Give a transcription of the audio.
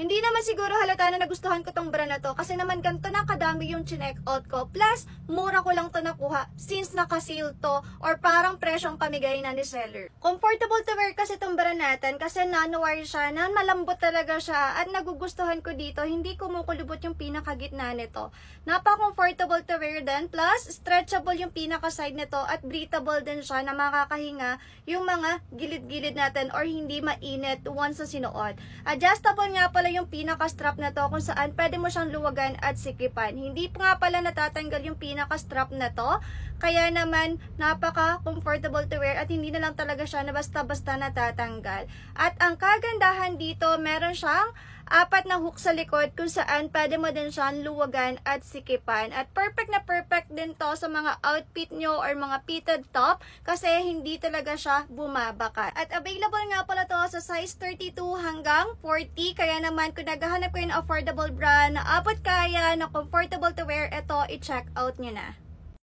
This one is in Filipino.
Hindi naman siguro halata na nagustuhan ko tong brand na to kasi naman ganito na kadami yung chinek out ko. Plus, mura ko lang to nakuha since naka-sale to or parang presyong pamigay na ni seller. Comfortable to wear kasi tong brand natin kasi nano-wire siya, na malambot talaga siya at nagugustuhan ko dito, hindi kumukulubot yung pinakagitna nito. Napaka-comfortable to wear din, plus stretchable yung pinaka-side nito at breathable din siya na makakahinga yung mga gilid-gilid natin or hindi mainit once na sinuot. Adjustable nga pala yung pinaka-strap na to kung saan pwede mo siyang luwagan at sikipan. Hindi pa nga pala natatanggal yung pinaka-strap na to, kaya naman napaka-comfortable to wear at hindi na lang talaga siya na basta-basta natatanggal. At ang kagandahan dito, meron siyang 4 na hook sa likod kung saan pwede mo din siyang luwagan at sikipan. At perfect na perfect din to sa mga outfit nyo or mga fitted top kasi hindi talaga siya bumabakat. At available nga pala to sa size 32 hanggang 40. Kaya naman kung naghahanap kayo ng affordable brand na abot kaya, na comfortable to wear, ito i-check out nyo na.